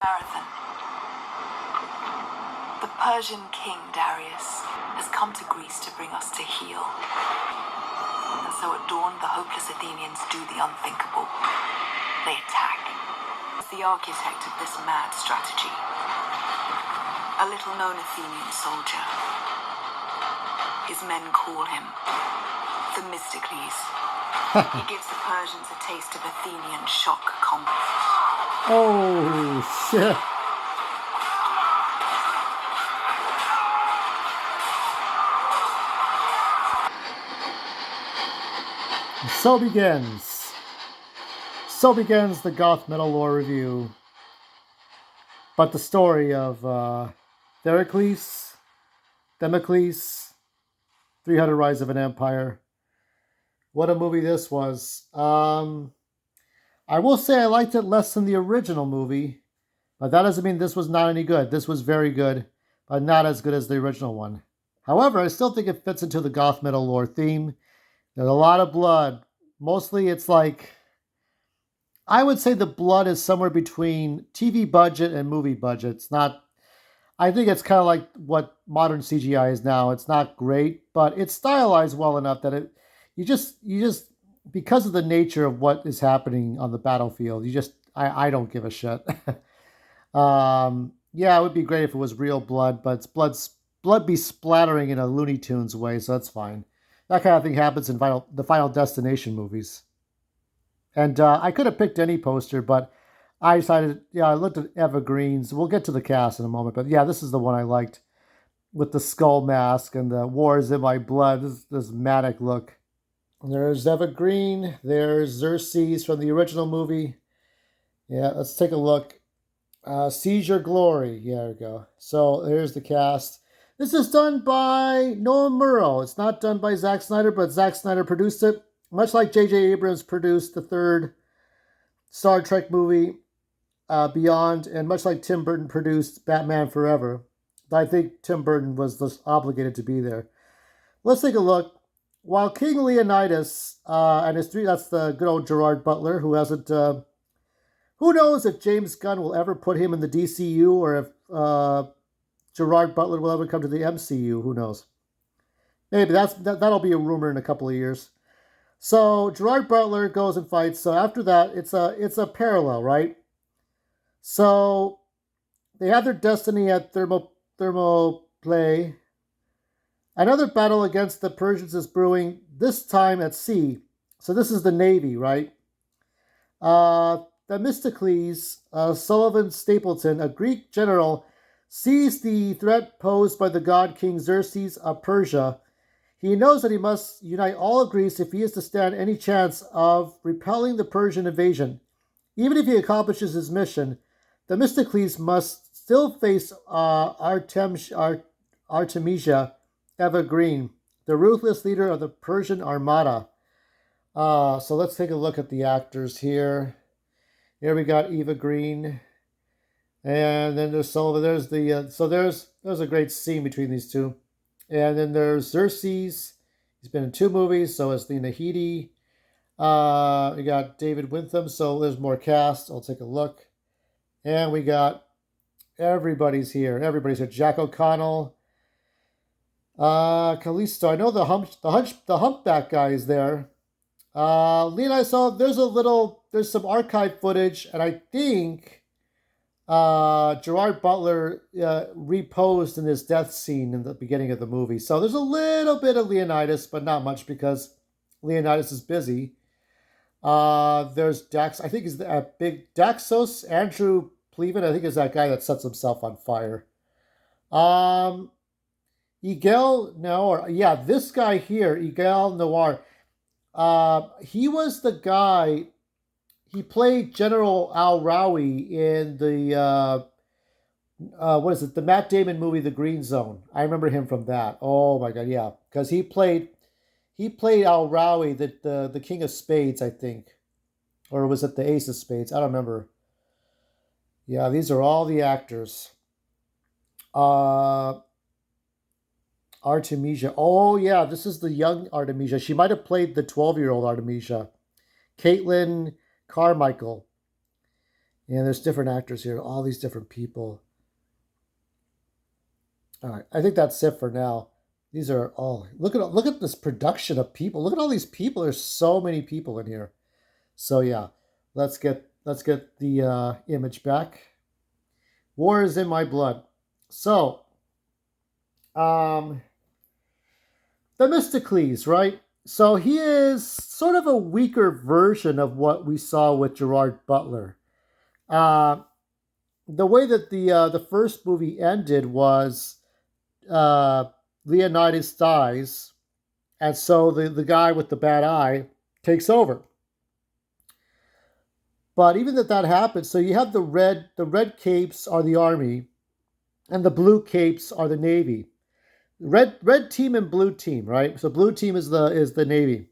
Marathon. The Persian king Darius has come to Greece to bring us to heel. And so at dawn, the hopeless Athenians do the unthinkable. They attack. As the architect of this mad strategy, a little-known Athenian soldier. His men call him Themistocles. He gives the Persians a taste of Athenian shock combat. Oh, shit. So begins the Goth-Metal lore review. But the story of Themistocles, 300 Rise of an Empire. What a movie this was. I will say I liked it less than the original movie, but that doesn't mean this was not any good. This was very good, but not as good as the original one. However, I still think it fits into the Goth-Metal lore theme. There's a lot of blood. Mostly it's like, I would say the blood is somewhere between TV budget and movie budget. It's not, I think it's kind of like what modern CGI is now. It's not great, but it's stylized well enough that you just, because of the nature of what is happening on the battlefield, I don't give a shit. Yeah, it would be great if it was real blood, but it's blood be splattering in a Looney Tunes way, so that's fine. That kind of thing happens in the Final Destination movies. And I could have picked any poster, but I decided, I looked at Eva Green's. We'll get to the cast in a moment, but yeah, this is the one I liked with the skull mask and the war is in my blood, this manic look. There's Eva Green. There's Xerxes from the original movie. Yeah, let's take a look. Seize Your Glory. Yeah, there we go. So here's the cast. This is done by Noah Murrow. It's not done by Zack Snyder, but Zack Snyder produced it. Much like J.J. Abrams produced the third Star Trek movie, Beyond, and much like Tim Burton produced Batman Forever. I think Tim Burton was just obligated to be there. Let's take a look. While King Leonidas and his three, that's the good old Gerard Butler, who hasn't, who knows if James Gunn will ever put him in the DCU or if Gerard Butler will ever come to the MCU, who knows. Maybe that'll be a rumor in a couple of years. So Gerard Butler goes and fights. So after that, it's a parallel, right? So they have their destiny at Thermopylae. Another battle against the Persians is brewing, this time at sea. So this is the Navy, right? Themistocles, Sullivan Stapleton, a Greek general, sees the threat posed by the god King Xerxes of Persia. He knows that he must unite all of Greece if he is to stand any chance of repelling the Persian invasion. Even if he accomplishes his mission, Themistocles must still face Artemisia, Eva Green, the ruthless leader of the Persian armada. So let's take a look at the actors here. Here we got Eva Green, and then there's Sullivan. There's the there's a great scene between these two, and then there's Xerxes. He's been in 2 movies. So is Lena Headey. We got David Wintham. So there's more cast. I'll take a look, and we got everybody's here. Everybody's here. Jack O'Connell. Callisto. I know the humpback guy is there. Leon, I saw there's some archive footage, and I think Gerard Butler reposed in his death scene in the beginning of the movie. So there's a little bit of Leonidas, but not much because Leonidas is busy. There's Dax. I think he's the big Daxos. Andrew Pleven, I think, is that guy that sets himself on fire. Egil Noir. Yeah, this guy here, Egil Noir. He was the guy. He played General Al Rawi in the the Matt Damon movie, The Green Zone. I remember him from that. Oh my god, yeah, because he played Al Rawi, the King of Spades, I think, or was it the Ace of Spades? I don't remember. Yeah, these are all the actors. Artemisia. Oh yeah, this is the young Artemisia. She might have played the 12-year-old Artemisia. Caitlin Carmichael. And there's different actors here, all these different people. All right, I think that's it for now. These are all look at this production of people. Look at all these people. There's so many people in here. So yeah, let's get the image back. War is in my blood. So um, Themistocles, right? So he is sort of a weaker version of what we saw with Gerard Butler. Uh, the way that the first movie ended was uh, Leonidas dies, and so the guy with the bad eye takes over. But even that happens, so you have the red capes are the army, and the blue capes are the navy. Red team and blue team, right? So blue team is the navy.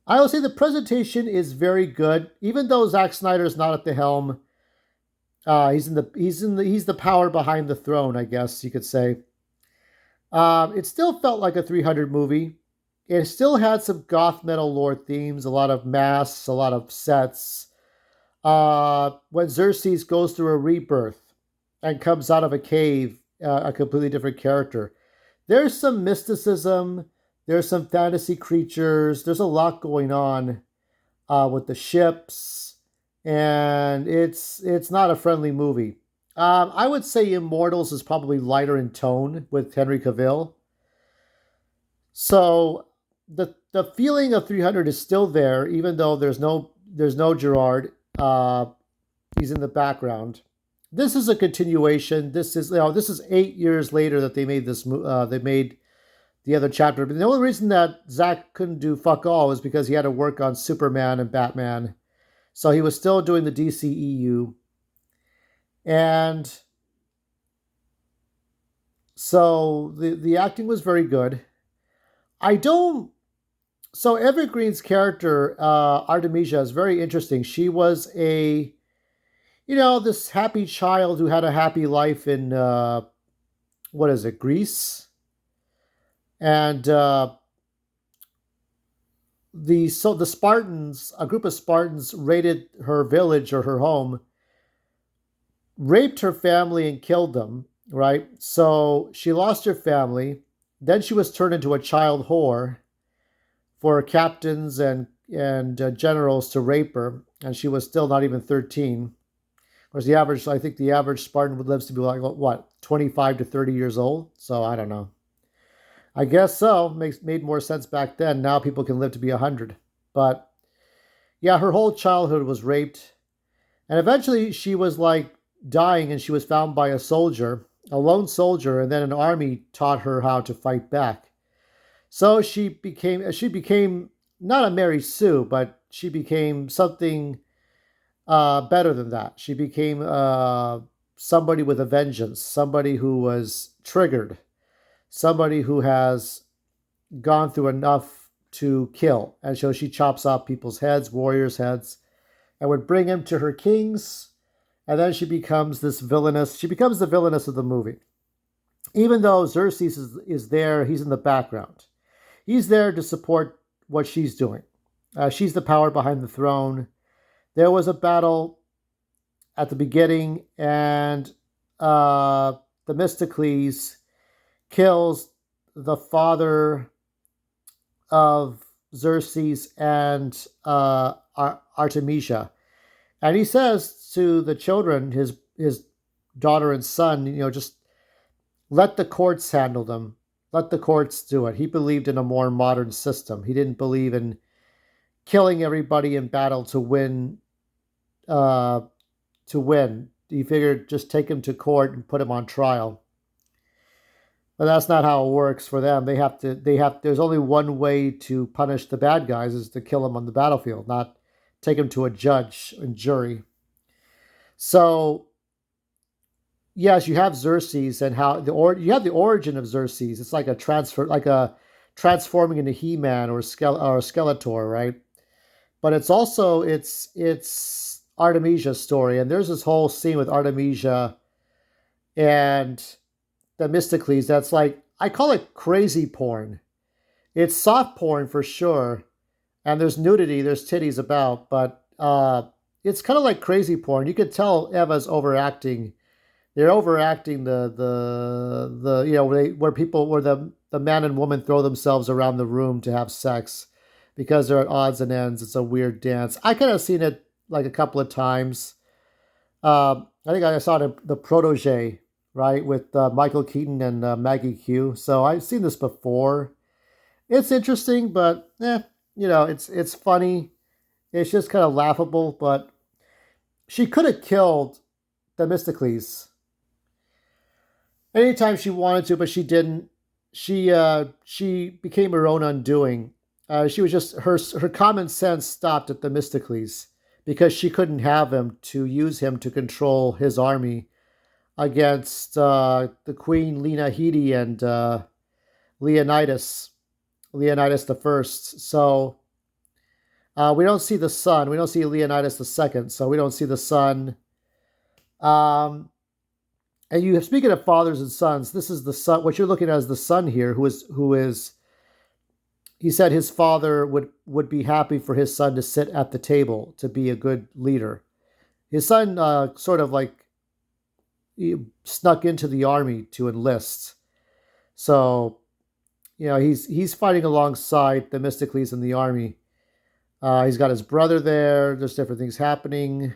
I will say the presentation is very good, even though Zack Snyder is not at the helm. He's the power behind the throne, I guess you could say. It still felt like a 300 movie. It still had some goth metal lore themes, a lot of masks, a lot of sets. When Xerxes goes through a rebirth and comes out of a cave, a completely different character. There's some mysticism. There's some fantasy creatures. There's a lot going on with the ships, and it's not a friendly movie. I would say Immortals is probably lighter in tone with Henry Cavill. So the feeling of 300 is still there, even though there's no Gerard. He's in the background. This is a continuation. This is 8 years later that they made this. They made the other chapter. But the only reason that Zach couldn't do fuck all is because he had to work on Superman and Batman. So he was still doing the DCEU. And so the acting was very good. I don't. So Evergreen's character, Artemisia, is very interesting. She was this happy child who had a happy life in, what is it, Greece? And the Spartans, a group of Spartans raided her village or her home, raped her family and killed them, right? So she lost her family. Then she was turned into a child whore for captains and generals to rape her, and she was still not even 13. Of course, I think the average Spartan would live to be like, what, 25 to 30 years old? So I don't know. I guess so. Made more sense back then. Now people can live to be 100. But yeah, her whole childhood was raped. And eventually she was like dying, and she was found by a lone soldier, and then an army taught her how to fight back. So she became not a Mary Sue, but she became something better than that. She became somebody with a vengeance, somebody who was triggered, somebody who has gone through enough to kill. And so she chops off people's heads, warriors' heads, and would bring them to her kings. And then she becomes this villainess. She becomes the villainess of the movie. Even though Xerxes is there, he's in the background. He's there to support what she's doing. She's the power behind the throne. There was a battle at the beginning, and Themistocles kills the father of Xerxes and Artemisia. And he says to the children, his daughter and son, just let the courts handle them. Let the courts do it. He believed in a more modern system. He didn't believe in killing everybody in battle to win. He figured just take him to court and put him on trial. But that's not how it works for them. There's only one way to punish the bad guys is to kill them on the battlefield, not take them to a judge and jury. So yes, you have Xerxes and how you have the origin of Xerxes. It's like a transforming into He-Man or Skeletor, right? But it's also it's Artemisia's story, and there's this whole scene with Artemisia and Themistocles that's like, I call it crazy porn. It's soft porn for sure, and there's nudity, there's titties about, but it's kind of like crazy porn. You could tell Eva's overacting. They're overacting the where people where the man and woman throw themselves around the room to have sex because they're at odds and ends. It's a weird dance. I kind of seen it like a couple of times. I think I saw it in the Protege, right, with Michael Keaton and Maggie Q. So I've seen this before. It's interesting, but it's funny. It's just kind of laughable. But she could have killed Themistocles anytime she wanted to, but she didn't. She became her own undoing. She was just her common sense stopped at Themistocles because she couldn't have him to use him to control his army against the Queen Lena Headey and Leonidas, Leonidas the First. So we don't see the son. We don't see Leonidas the Second. So we don't see the son. Um, and you speaking of fathers and sons, this is the son. What you're looking at is the son here, who is. He said his father would be happy for his son to sit at the table to be a good leader. His son sort of like he snuck into the army to enlist. So he's fighting alongside Themistocles in the army. He's got his brother there. There's different things happening.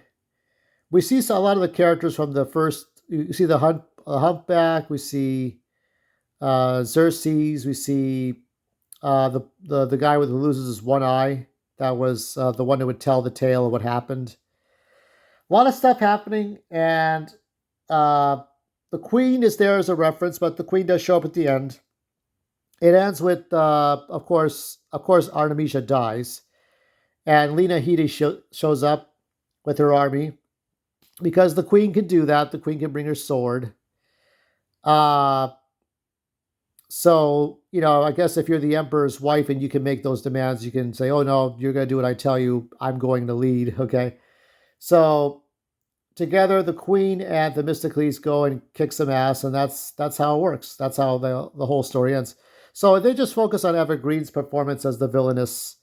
We see a lot of the characters from the first. You see the humpback. We see Xerxes. We see the guy who loses his one eye. That was the one that would tell the tale of what happened. A lot of stuff happening, and the queen is there as a reference, but the queen does show up at the end. It ends with, of course, Artemisia dies, and Lena Headey shows up with her army because the queen can do that. The queen can bring her sword. So I guess if you're the emperor's wife and you can make those demands, you can say, "Oh no, you're going to do what I tell you. I'm going to lead." Okay, so together, the queen and Themistocles go and kick some ass, and that's how it works. That's how the whole story ends. So they just focus on Eva Green's performance as the villainess.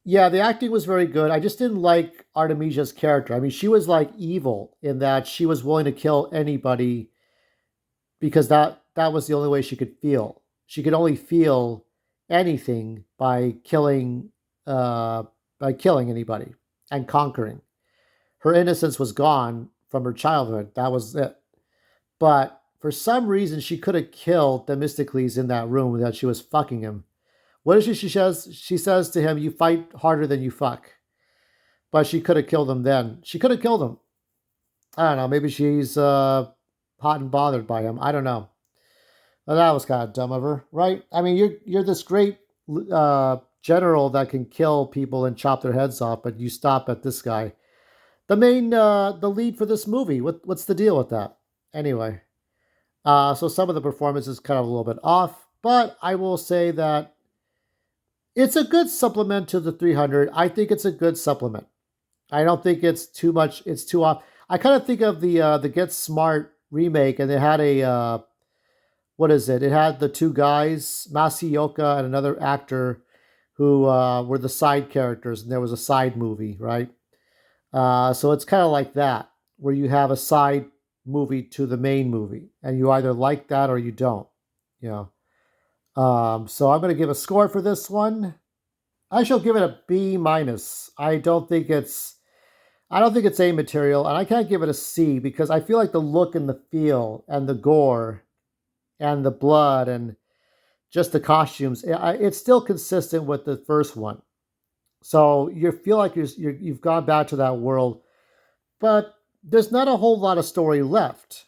Yeah, the acting was very good. I just didn't like Artemisia's character. I mean, she was like evil in that she was willing to kill anybody because that was the only way she could feel. She could only feel anything by killing anybody and conquering. Her innocence was gone from her childhood. That was it. But for some reason, she could have killed Themistocles in that room that she was fucking him. What is she says? She says to him, "You fight harder than you fuck." But she could have killed him then. She could have killed him. I don't know. Maybe she's hot and bothered by him. I don't know. But that was kind of dumb of her, right? I mean, you're this great general that can kill people and chop their heads off, but you stop at this guy. The lead for this movie. What's the deal with that? Anyway, so some of the performance is kind of a little bit off, but I will say that it's a good supplement to the 300. I think it's a good supplement. I don't think it's too much. It's too off. I kind of think of the Get Smart remake, and they had a what is it? It had the two guys, Masayoka and another actor, who were the side characters, and there was a side movie, right? So it's kind of like that, where you have a side movie to the main movie, and you either like that or you don't. You know. So I'm going to give a score for this one. I shall give it a B minus. I don't think it's A material, and I can't give it a C because I feel like the look and the feel and the gore and the blood and just the costumes, it's still consistent with the first one. So you feel like you've gone back to that world, but there's not a whole lot of story left.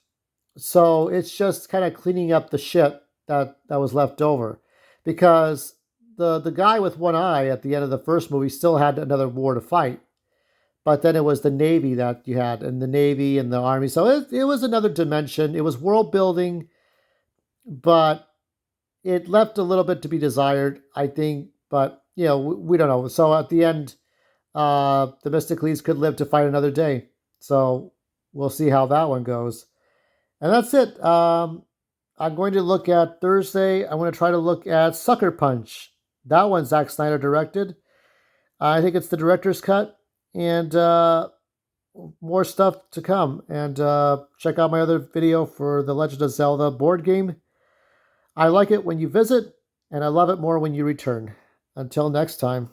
So it's just kind of cleaning up the shit that was left over, because the guy with one eye at the end of the first movie still had another war to fight, but then it was the Navy that you had, and the Navy and the Army. So it was another dimension. It was world building, but it left a little bit to be desired, I think. But we don't know. So at the end, Themistocles could live to fight another day. So we'll see how that one goes. And that's it. I'm going to look at Thursday. I'm going to try to look at Sucker Punch. That one Zack Snyder directed. I think it's the director's cut, and more stuff to come. And check out my other video for the Legend of Zelda board game. I like it when you visit, and I love it more when you return. Until next time.